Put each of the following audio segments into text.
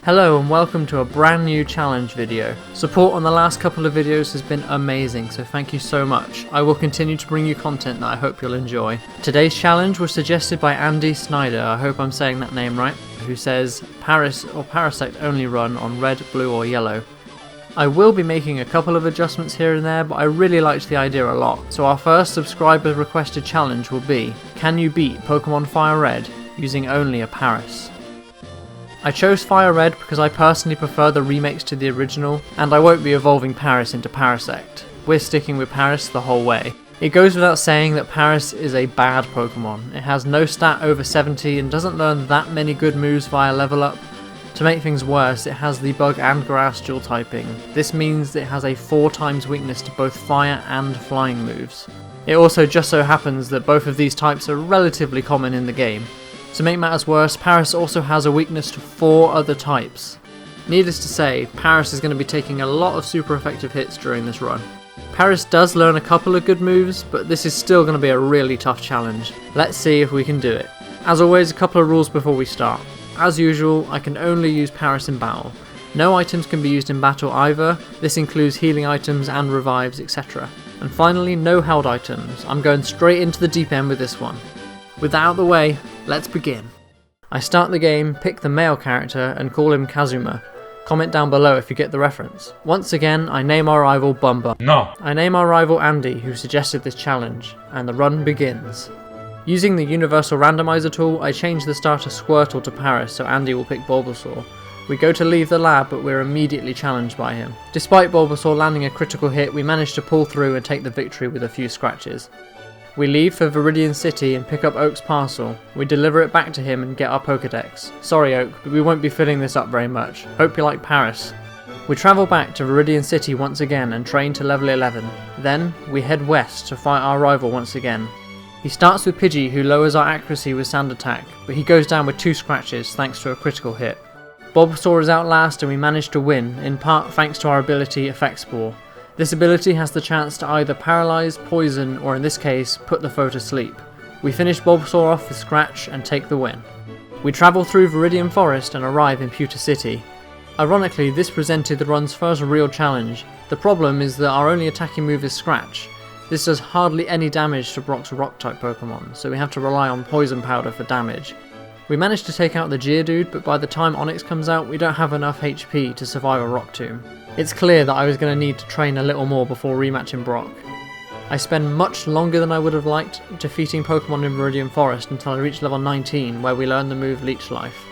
Hello and welcome to a brand new challenge video. Support on the last couple of videos has been amazing, so thank you so much. I will continue to bring you content that I hope you'll enjoy. Today's challenge was suggested by Andy Snyder, I hope I'm saying that name right, who says Paras or Parasect only run on red, blue or yellow. I will be making a couple of adjustments here and there, but I really liked the idea a lot, so our first subscriber requested challenge will be, can you beat Pokémon FIRE RED using only a Paras? I chose FIRE RED because I personally prefer the remakes to the original, and I won't be evolving Paras into Parasect. We're sticking with Paras the whole way. It goes without saying that Paras is a bad Pokemon. It has no stat over 70 and doesn't learn that many good moves via level up. To make things worse, it has the Bug and Grass dual typing. This means it has a 4 times weakness to both fire and flying moves. It also just so happens that both of these types are relatively common in the game. To make matters worse, Paras also has a weakness to 4 other types. Needless to say, Paras is going to be taking a lot of super effective hits during this run. Paras does learn a couple of good moves, but this is still going to be a really tough challenge. Let's see if we can do it. As always, a couple of rules before we start. As usual, I can only use Paras in battle. No items can be used in battle either. This includes healing items and revives, etc. And finally, no held items. I'm going straight into the deep end with this one. With that out of the way, let's begin. I start the game, pick the male character and call him Kazuma. Comment down below if you get the reference. Once again, I name our rival Bumba. No. I name our rival Andy, who suggested this challenge, and the run begins. Using the universal randomizer tool, I change the starter Squirtle to Paras so Andy will pick Bulbasaur. We go to leave the lab, but we're immediately challenged by him. Despite Bulbasaur landing a critical hit, we manage to pull through and take the victory with a few scratches. We leave for Viridian City and pick up Oak's parcel. We deliver it back to him and get our Pokedex. Sorry Oak, but we won't be filling this up very much. Hope you like Paras. We travel back to Viridian City once again and train to level 11. Then, we head west to fight our rival once again. He starts with Pidgey, who lowers our accuracy with Sand Attack, but he goes down with 2 scratches thanks to a critical hit. Bulbasaur is out last and we manage to win, in part thanks to our ability Effect Spore. This ability has the chance to either paralyze, poison, or in this case, put the foe to sleep. We finish Bulbasaur off with Scratch and take the win. We travel through Viridian Forest and arrive in Pewter City. Ironically, this presented the run's first real challenge. The problem is that our only attacking move is Scratch. This does hardly any damage to Brock's Rock-type Pokemon, so we have to rely on Poison Powder for damage. We manage to take out the Geodude, but by the time Onix comes out, we don't have enough HP to survive a Rock Tomb. It's clear that I was going to need to train a little more before rematching Brock. I spend much longer than I would have liked defeating Pokemon in Viridian Forest until I reach level 19, where we learn the move Leech Life.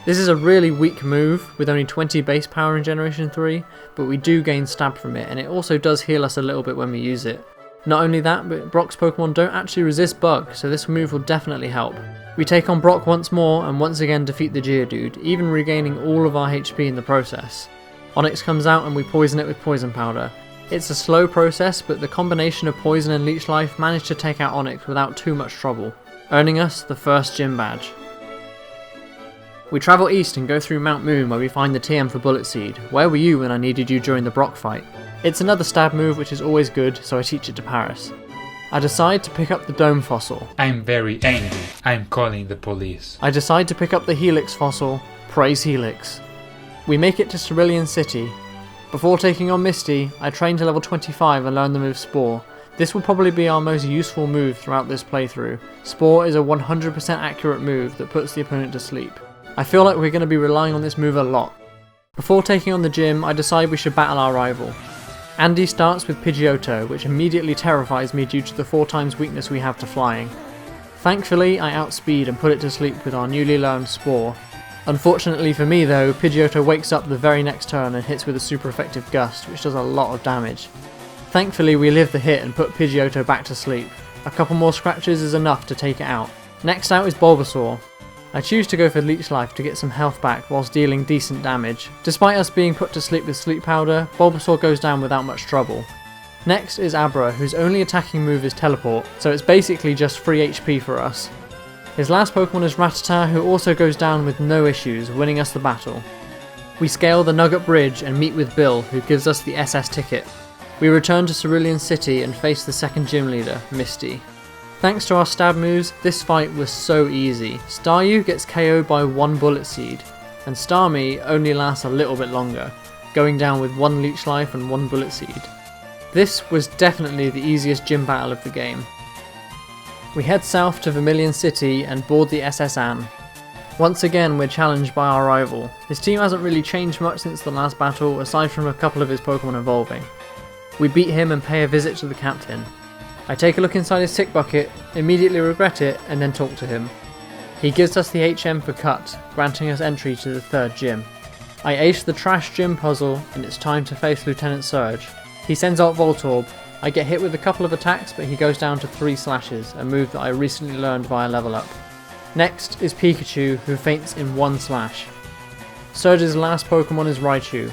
This is a really weak move, with only 20 base power in Generation 3, but we do gain stab from it, and it also does heal us a little bit when we use it. Not only that, but Brock's Pokemon don't actually resist Bug, so this move will definitely help. We take on Brock once more, and once again defeat the Geodude, even regaining all of our HP in the process. Onix comes out and we poison it with Poison Powder. It's a slow process, but the combination of Poison and Leech Life managed to take out Onix without too much trouble, earning us the first gym badge. We travel east and go through Mount Moon where we find the TM for Bullet Seed. Where were you when I needed you during the Brock fight? It's another stab move which is always good, so I teach it to Paras. I decide to pick up the Dome Fossil. I'm very angry. I'm calling the police. I decide to pick up the Helix Fossil. Praise Helix. We make it to Cerulean City. Before taking on Misty, I train to level 25 and learn the move Spore. This will probably be our most useful move throughout this playthrough. Spore is a 100% accurate move that puts the opponent to sleep. I feel like we're going to be relying on this move a lot. Before taking on the gym, I decide we should battle our rival. Andy starts with Pidgeotto, which immediately terrifies me due to the 4 times weakness we have to flying. Thankfully, I outspeed and put it to sleep with our newly learned Spore. Unfortunately for me though, Pidgeotto wakes up the very next turn and hits with a super effective Gust, which does a lot of damage. Thankfully we live the hit and put Pidgeotto back to sleep. A couple more scratches is enough to take it out. Next out is Bulbasaur. I choose to go for Leech Life to get some health back whilst dealing decent damage. Despite us being put to sleep with Sleep Powder, Bulbasaur goes down without much trouble. Next is Abra, whose only attacking move is Teleport, so it's basically just free HP for us. His last Pokemon is Rattata, who also goes down with no issues, winning us the battle. We scale the Nugget Bridge and meet with Bill, who gives us the SS ticket. We return to Cerulean City and face the second gym leader, Misty. Thanks to our stab moves, this fight was so easy. Staryu gets KO'd by 1 Bullet Seed. and Starmie only lasts a little bit longer, going down with 1 leech life and 1 bullet seed. This was definitely the easiest gym battle of the game. We head south to Vermilion City and board the SS Anne. Once again we're challenged by our rival. His team hasn't really changed much since the last battle, aside from a couple of his Pokemon evolving. We beat him and pay a visit to the captain. I take a look inside his sick bucket, immediately regret it, and then talk to him. He gives us the HM for cut, granting us entry to the 3rd gym. I ace the trash gym puzzle and it's time to face Lieutenant Surge. He sends out Voltorb. I get hit with a couple of attacks, but he goes down to 3 slashes, a move that I recently learned via level up. Next is Pikachu, who faints in 1 slash. Surge's last Pokemon is Raichu.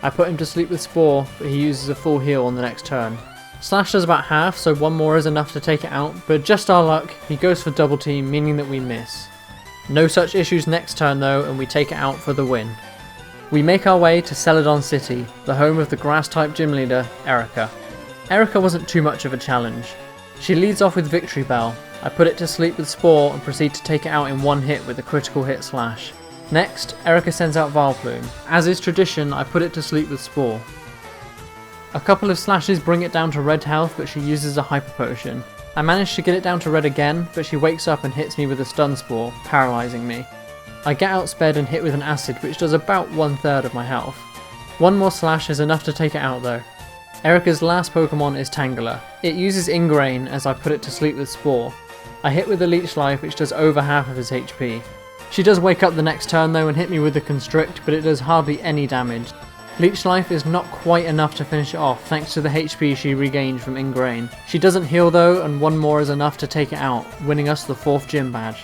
I put him to sleep with Spore, but he uses a full heal on the next turn. Slash does about half, so 1 more is enough to take it out, but just our luck, he goes for double team, meaning that we miss. No such issues next turn though, and we take it out for the win. We make our way to Celadon City, the home of the grass-type gym leader, Erika. Erika wasn't too much of a challenge. She leads off with Victory Bell. I put it to sleep with Spore and proceed to take it out in 1 hit with a critical hit slash. Next, Erika sends out Vileplume. As is tradition, I put it to sleep with Spore. A couple of slashes bring it down to red health, but she uses a Hyper Potion. I manage to get it down to red again, but she wakes up and hits me with a Stun Spore, paralysing me. I get outsped and hit with an Acid, which does about 1/3 of my health. 1 more slash is enough to take it out though. Erika's last Pokemon is Tangela. It uses Ingrain as I put it to sleep with Spore. I hit with a Leech Life, which does over half of his HP. She does wake up the next turn though and hit me with a Constrict, but it does hardly any damage. Leech Life is not quite enough to finish it off thanks to the HP she regained from Ingrain. She doesn't heal though, and 1 more is enough to take it out, winning us the 4th gym badge.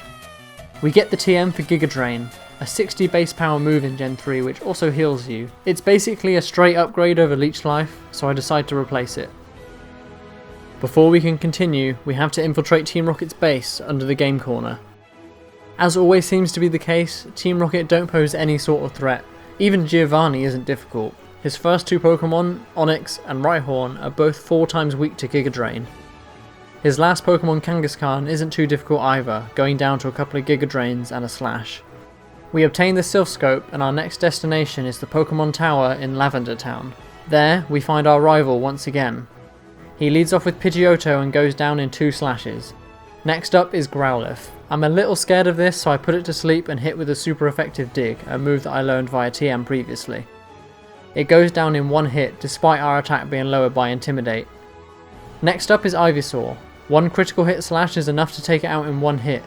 We get the TM for Giga Drain, a 60 base power move in Gen 3 which also heals you. It's basically a straight upgrade over Leech Life, so I decide to replace it. Before we can continue, we have to infiltrate Team Rocket's base under the game corner. As always seems to be the case, Team Rocket don't pose any sort of threat. Even Giovanni isn't difficult. His first 2 Pokemon, Onix and Rhyhorn, are both 4 times weak to Giga Drain. His last Pokemon, Kangaskhan, isn't too difficult either, going down to a couple of Giga Drains and a Slash. We obtain the Silph Scope and our next destination is the Pokémon Tower in Lavender Town. There, we find our rival once again. He leads off with Pidgeotto and goes down in 2 slashes. Next up is Growlithe. I'm a little scared of this, so I put it to sleep and hit with a super effective Dig, a move that I learned via TM previously. It goes down in 1 hit, despite our attack being lowered by Intimidate. Next up is Ivysaur. 1 critical hit slash is enough to take it out in 1 hit.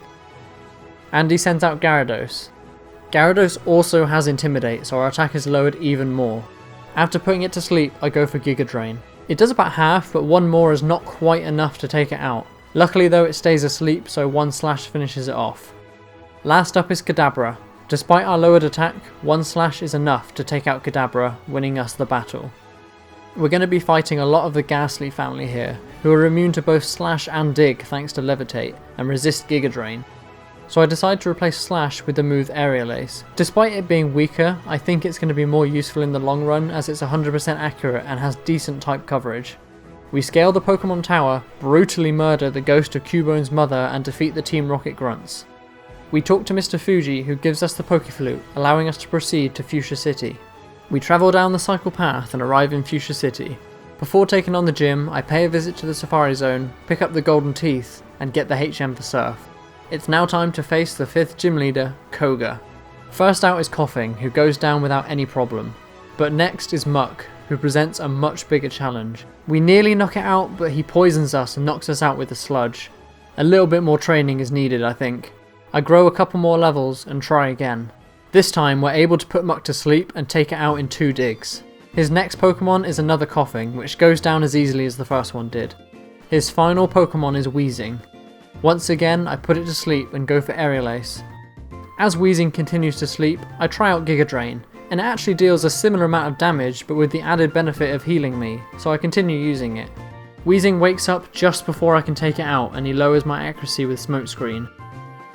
Andy sends out Gyarados. Gyarados also has Intimidate, so our attack is lowered even more. After putting it to sleep, I go for Giga Drain. It does about half, but 1 more is not quite enough to take it out. Luckily though, it stays asleep, so 1 slash finishes it off. Last up is Kadabra. Despite our lowered attack, 1 slash is enough to take out Kadabra, winning us the battle. We're going to be fighting a lot of the Ghastly family here, who are immune to both Slash and Dig thanks to Levitate, and resist Giga Drain. So I decide to replace Slash with the move Aerial Ace. Despite it being weaker, I think it's going to be more useful in the long run as it's 100% accurate and has decent type coverage. We scale the Pokemon Tower, brutally murder the ghost of Cubone's mother and defeat the Team Rocket grunts. We talk to Mr. Fuji, who gives us the Pokeflute, allowing us to proceed to Fuchsia City. We travel down the cycle path and arrive in Fuchsia City. Before taking on the gym, I pay a visit to the Safari Zone, pick up the Golden Teeth, and get the HM for Surf. It's now time to face the 5th gym leader, Koga. First out is Coughing, who goes down without any problem. But next is Muck, who presents a much bigger challenge. We nearly knock it out, but he poisons us and knocks us out with a Sludge. A little bit more training is needed, I think. I grow a couple more levels and try again. This time we're able to put Muck to sleep and take it out in 2 digs. His next Pokemon is another Coughing, which goes down as easily as the first one did. His final Pokemon is Weezing. Once again I put it to sleep and go for Aerial Ace. As Weezing continues to sleep, I try out Giga Drain, and it actually deals a similar amount of damage but with the added benefit of healing me, so I continue using it. Weezing wakes up just before I can take it out and he lowers my accuracy with Smokescreen.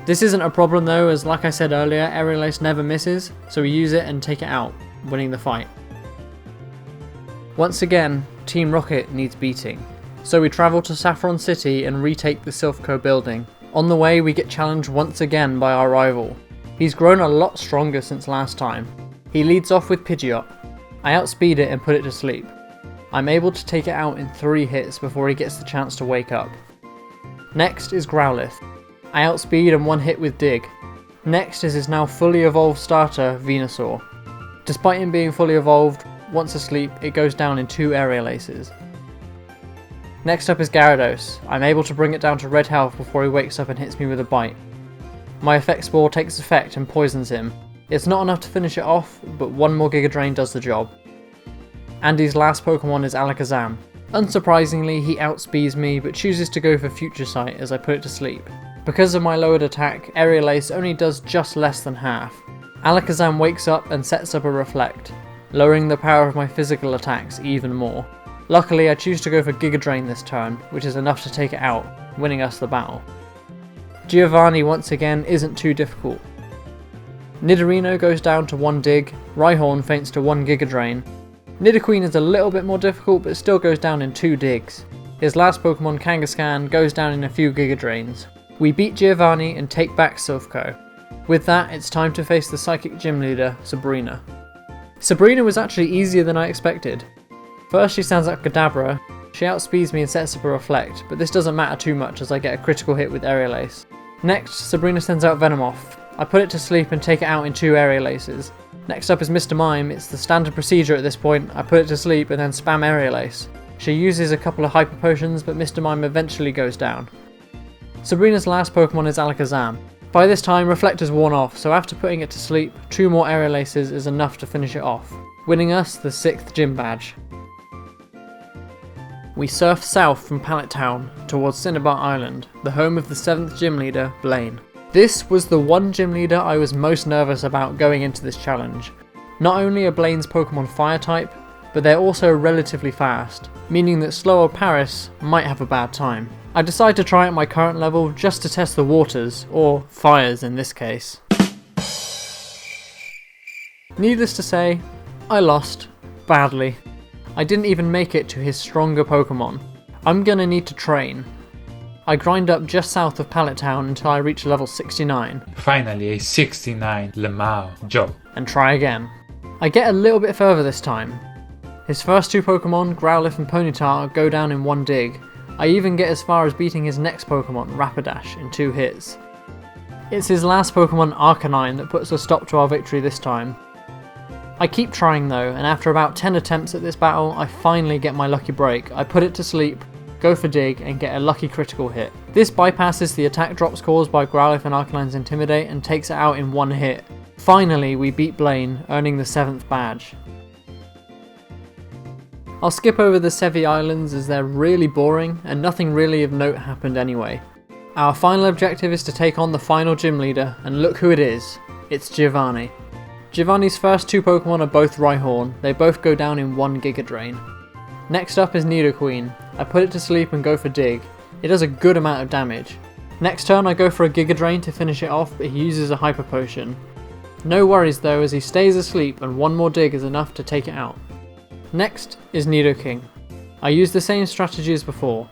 This isn't a problem though, as like I said earlier, Aerial Ace never misses, so we use it and take it out, winning the fight. Once again, Team Rocket needs beating, so we travel to Saffron City and retake the Silph Co building. On the way we get challenged once again by our rival. He's grown a lot stronger since last time. He leads off with Pidgeot. I outspeed it and put it to sleep. I'm able to take it out in 3 hits before he gets the chance to wake up. Next is Growlithe. I outspeed and 1 hit with Dig. Next is his now fully evolved starter, Venusaur. Despite him being fully evolved, once asleep it goes down in 2 Aerial Aces. Next up is Gyarados. I'm able to bring it down to red health before he wakes up and hits me with a bite. My Effect Spore takes effect and poisons him. It's not enough to finish it off, but 1 more Giga Drain does the job. Andy's last Pokemon is Alakazam. Unsurprisingly, he outspeeds me but chooses to go for Future Sight as I put it to sleep. Because of my lowered attack, Aerial Ace only does just less than half. Alakazam wakes up and sets up a Reflect, lowering the power of my physical attacks even more. Luckily, I choose to go for Giga Drain this turn, which is enough to take it out, winning us the battle. Giovanni once again isn't too difficult. Nidorino goes down to 1 Dig, Rhyhorn faints to 1 Giga Drain. Nidoqueen is a little bit more difficult but still goes down in 2 Digs. His last Pokemon, Kangaskhan, goes down in a few Giga Drains. We beat Giovanni and take back Silph Co. With that, it's time to face the Psychic Gym Leader, Sabrina. Sabrina was actually easier than I expected. First she stands up Kadabra, she outspeeds me and sets up a Reflect, but this doesn't matter too much as I get a critical hit with Aerial Ace. Next, Sabrina sends out Venomoth. I put it to sleep and take it out in 2 Aerial Aces. Next up is Mr. Mime. It's the standard procedure at this point. I put it to sleep and then spam Aerial Ace. She uses a couple of Hyper Potions, but Mr. Mime eventually goes down. Sabrina's last Pokemon is Alakazam. By this time, Reflect has worn off, so after putting it to sleep, 2 more Aerial Aces is enough to finish it off, winning us the 6th gym badge. We surf south from Pallet Town towards Cinnabar Island, the home of the 7th gym leader, Blaine. This was the one gym leader I was most nervous about going into this challenge. Not only are Blaine's Pokemon fire type, but they're also relatively fast, meaning that slower Paras might have a bad time. I decide to try at my current level just to test the waters, or fires in this case. Needless to say, I lost badly. I didn't even make it to his stronger Pokemon. I'm gonna need to train. I grind up just south of Pallet Town until I reach level 69. Finally a 69 Lemao job. And try again. I get a little bit further this time. His first 2 Pokemon, Growlithe and Ponyta, go down in 1 dig. I even get as far as beating his next Pokemon, Rapidash, in 2 hits. It's his last Pokemon, Arcanine, that puts a stop to our victory this time. I keep trying though, and after about 10 attempts at this battle, I finally get my lucky break. I put it to sleep, go for Dig, and get a lucky critical hit. This bypasses the attack drops caused by Growlithe and Arcanine's Intimidate and takes it out in 1 hit. Finally, we beat Blaine, earning the 7th badge. I'll skip over the Sevi Islands as they're really boring and nothing really of note happened anyway. Our final objective is to take on the final gym leader, and look who it is. It's Giovanni. Giovanni's first 2 Pokemon are both Rhyhorn. They both go down in 1 Giga Drain. Next up is Nidoqueen. I put it to sleep and go for Dig. It does a good amount of damage. Next turn I go for a Giga Drain to finish it off, but he uses a Hyper Potion. No worries though, as he stays asleep and 1 more Dig is enough to take it out. Next is Nidoking. I use the same strategy as before.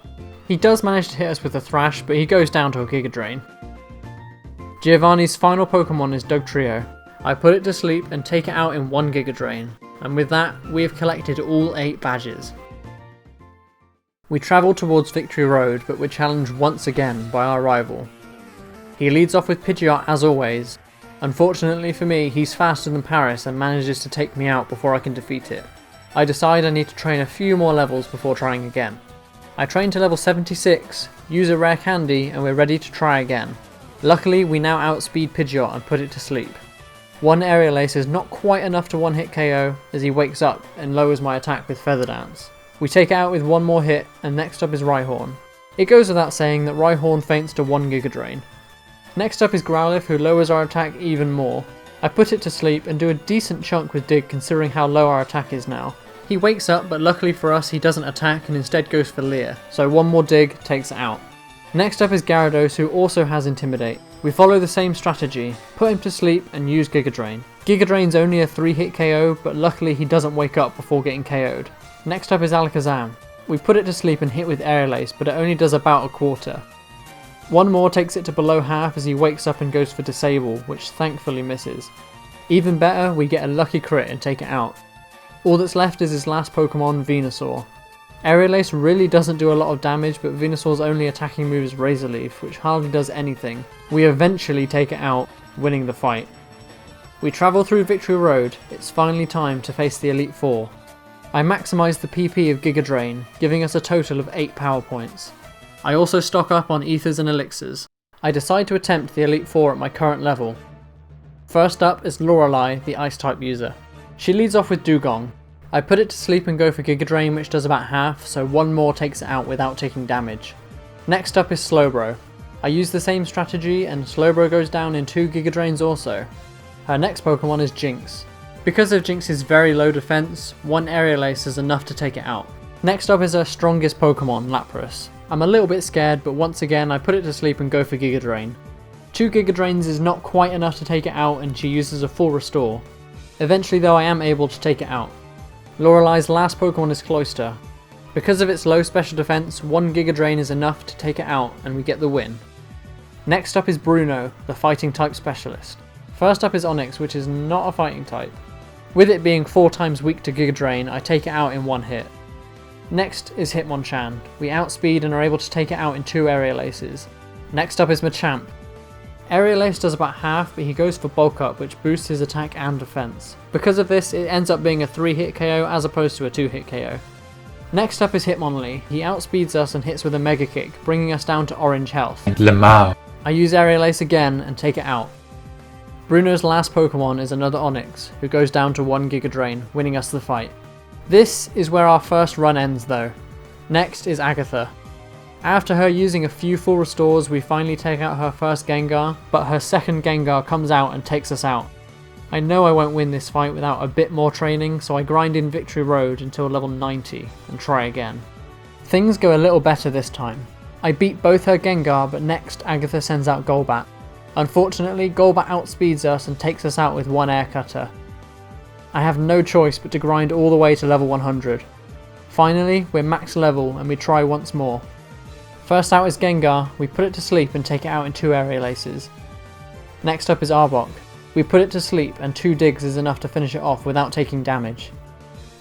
He does manage to hit us with a Thrash, but he goes down to a Giga Drain. Giovanni's final Pokemon is Dugtrio. I put it to sleep and take it out in 1 Giga Drain, and with that we have collected all 8 badges. We travel towards Victory Road, but we're challenged once again by our rival. He leads off with Pidgeot as always. Unfortunately for me, he's faster than Paras and manages to take me out before I can defeat it. I decide I need to train a few more levels before trying again. I train to level 76, use a rare candy, and we're ready to try again. Luckily we now outspeed Pidgeot and put it to sleep. 1 Aerial Ace is not quite enough to 1-hit KO as he wakes up and lowers my attack with Feather Dance. We take it out with 1 more hit, and next up is Rhyhorn. It goes without saying that Rhyhorn faints to 1 Giga Drain. Next up is Growlithe, who lowers our attack even more. I put it to sleep and do a decent chunk with Dig considering how low our attack is now. He wakes up, but luckily for us he doesn't attack and instead goes for Leer, so 1 more Dig takes it out. Next up is Gyarados, who also has Intimidate. We follow the same strategy, put him to sleep and use Giga Drain. Giga Drain's only a 3-hit KO, but luckily he doesn't wake up before getting KO'd. Next up is Alakazam. We put it to sleep and hit with Aerial Ace, but it only does about a quarter. One more takes it to below half as he wakes up and goes for disable, which thankfully misses. Even better, we get a lucky crit and take it out. All that's left is his last Pokemon, Venusaur. Aerial Ace really doesn't do a lot of damage, but Venusaur's only attacking move is Razor Leaf, which hardly does anything. We eventually take it out, winning the fight. We travel through Victory Road. It's finally time to face the Elite Four. I maximise the PP of Giga Drain, giving us a total of 8 power points. I also stock up on Ethers and Elixirs. I decide to attempt the Elite Four at my current level. First up is Lorelei, the Ice-type user. She leads off with Dugong. I put it to sleep and go for Giga Drain, which does about half, so one more takes it out without taking damage. Next up is Slowbro. I use the same strategy and Slowbro goes down in 2 Giga Drains also. Her next Pokemon is Jinx. Because of Jinx's very low defense, 1 Aerial Ace is enough to take it out. Next up is her strongest Pokemon, Lapras. I'm a little bit scared, but once again I put it to sleep and go for Giga Drain. 2 Giga Drains is not quite enough to take it out and she uses a full restore. Eventually though I am able to take it out. Lorelei's last Pokemon is Cloyster. Because of its low special defense, 1 Giga Drain is enough to take it out and we get the win. Next up is Bruno, the fighting type specialist. First up is Onix, which is not a fighting type. With it being 4 times weak to Giga Drain, I take it out in 1 hit. Next is Hitmonchan. We outspeed and are able to take it out in 2 Aerial Aces. Next up is Machamp. Aerial Ace does about half, but he goes for Bulk Up, which boosts his attack and defense. Because of this, it ends up being a 3-hit KO as opposed to a 2-hit KO. Next up is Hitmonlee. He outspeeds us and hits with a Mega Kick, bringing us down to orange health. Lamau. I use Aerial Ace again and take it out. Bruno's last Pokemon is another Onix, who goes down to 1 Giga Drain, winning us the fight. This is where our first run ends though. Next is Agatha. After her using a few full restores, we finally take out her first Gengar, but her second Gengar comes out and takes us out. I know I won't win this fight without a bit more training, so I grind in Victory Road until level 90 and try again. Things go a little better this time. I beat both her Gengar, but next Agatha sends out Golbat. Unfortunately, Golbat outspeeds us and takes us out with 1 Air Cutter. I have no choice but to grind all the way to level 100. Finally, we're max level and we try once more. First out is Gengar. We put it to sleep and take it out in 2 Aerial Aces. Next up is Arbok. We put it to sleep and 2 digs is enough to finish it off without taking damage.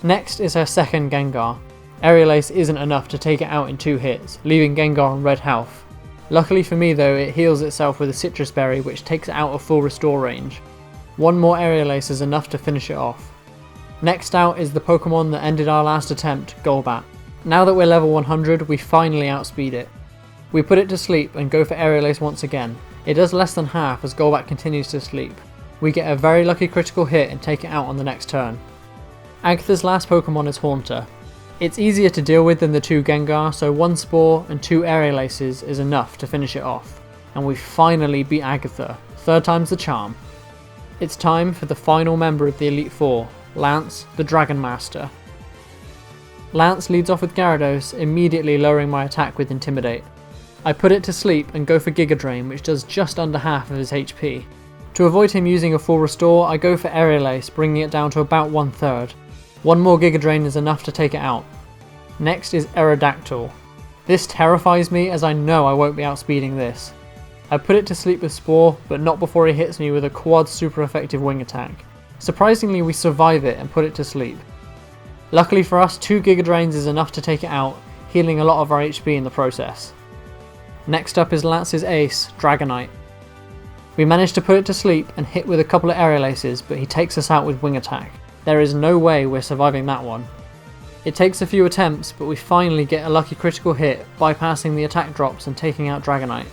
Next is her second Gengar. Aerial Ace isn't enough to take it out in 2 hits, leaving Gengar on red health. Luckily for me though, it heals itself with a Citrus Berry which takes it out of full restore range. 1 more Aerial Ace is enough to finish it off. Next out is the Pokemon that ended our last attempt, Golbat. Now that we're level 100, we finally outspeed it. We put it to sleep and go for Aerial Ace once again. It does less than half as Golbat continues to sleep. We get a very lucky critical hit and take it out on the next turn. Agatha's last Pokemon is Haunter. It's easier to deal with than the 2 Gengar, so 1 Spore and 2 Aerial Aces is enough to finish it off. And we finally beat Agatha, 3rd time's the charm. It's time for the final member of the Elite Four, Lance, the Dragon Master. Lance leads off with Gyarados, immediately lowering my attack with Intimidate. I put it to sleep and go for Giga Drain, which does just under half of his HP. To avoid him using a full restore, I go for Aerial Ace, bringing it down to about 1/3. 1 more Giga Drain is enough to take it out. Next is Aerodactyl. This terrifies me as I know I won't be outspeeding this. I put it to sleep with Spore, but not before he hits me with a quad super effective wing attack. Surprisingly, we survive it and put it to sleep. Luckily for us, 2 Giga Drains is enough to take it out, healing a lot of our HP in the process. Next up is Lance's ace, Dragonite. We manage to put it to sleep and hit with a couple of Aerial Aces, but he takes us out with Wing Attack. There is no way we're surviving that one. It takes a few attempts, but we finally get a lucky critical hit, bypassing the attack drops and taking out Dragonite.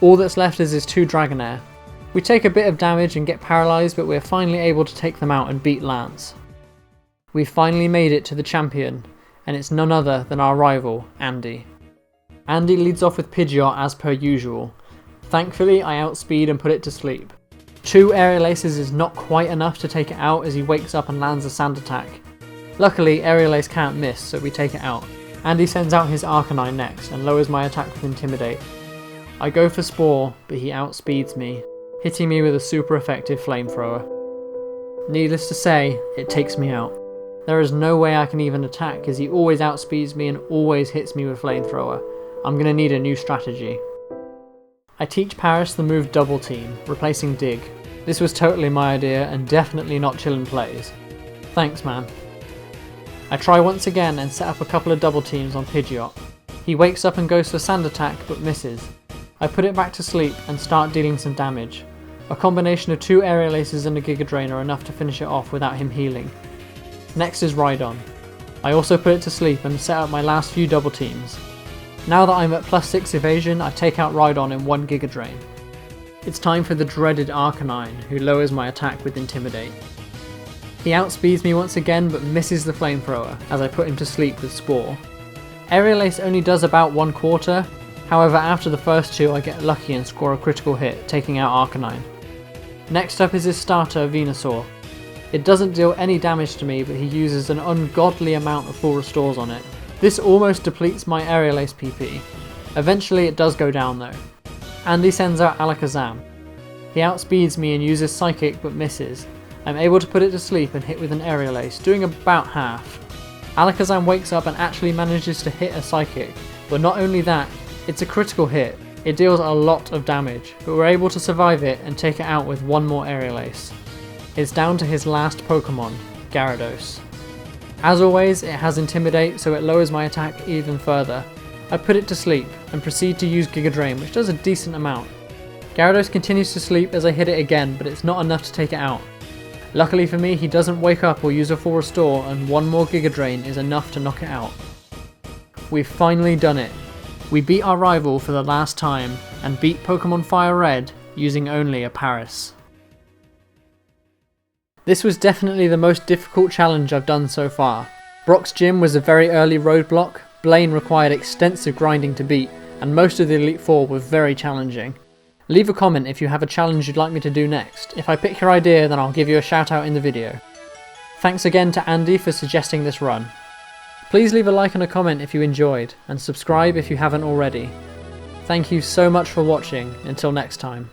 All that's left is his 2 Dragonair. We take a bit of damage and get paralysed, but we're finally able to take them out and beat Lance. We finally made it to the champion, and it's none other than our rival, Andy. Andy leads off with Pidgeot as per usual. Thankfully, I outspeed and put it to sleep. 2 Aerial Aces is not quite enough to take it out as he wakes up and lands a Sand Attack. Luckily, Aerial Ace can't miss, so we take it out. Andy sends out his Arcanine next and lowers my attack with Intimidate. I go for Spore, but he outspeeds me, hitting me with a super effective Flamethrower. Needless to say, it takes me out. There is no way I can even attack as he always outspeeds me and always hits me with Flamethrower. I'm gonna need a new strategy. I teach Paras the move Double Team, replacing Dig. This was totally my idea and definitely not Chillin' Plays. Thanks man. I try once again and set up a couple of double teams on Pidgeot. He wakes up and goes for Sand Attack but misses. I put it back to sleep and start dealing some damage. A combination of 2 Aerial Aces and a Giga Drain are enough to finish it off without him healing. Next is Rhydon. I also put it to sleep and set up my last few double teams. Now that I'm at +6 evasion, I take out Rhydon in 1 Giga Drain. It's time for the dreaded Arcanine, who lowers my attack with Intimidate. He outspeeds me once again but misses the Flamethrower as I put him to sleep with Spore. Aerial Ace only does about 1/4, however after the first 2 I get lucky and score a critical hit, taking out Arcanine. Next up is his starter, Venusaur. It doesn't deal any damage to me, but he uses an ungodly amount of full restores on it. This almost depletes my Aerial Ace PP. Eventually it does go down though. Andy sends out Alakazam. He outspeeds me and uses Psychic but misses. I'm able to put it to sleep and hit with an Aerial Ace, doing about half. Alakazam wakes up and actually manages to hit a Psychic, but not only that, it's a critical hit. It deals a lot of damage, but we're able to survive it and take it out with 1 more Aerial Ace. It's down to his last Pokemon, Gyarados. As always, it has Intimidate, so it lowers my attack even further. I put it to sleep and proceed to use Giga Drain, which does a decent amount. Gyarados continues to sleep as I hit it again, but it's not enough to take it out. Luckily for me, he doesn't wake up or use a full restore, and 1 more Giga Drain is enough to knock it out. We've finally done it. We beat our rival for the last time, and beat Pokémon FIRE RED using only a Paras. This was definitely the most difficult challenge I've done so far. Brock's gym was a very early roadblock, Blaine required extensive grinding to beat, and most of the Elite Four were very challenging. Leave a comment if you have a challenge you'd like me to do next. If I pick your idea, then I'll give you a shout out in the video. Thanks again to Andy for suggesting this run. Please leave a like and a comment if you enjoyed, and subscribe if you haven't already. Thank you so much for watching, until next time.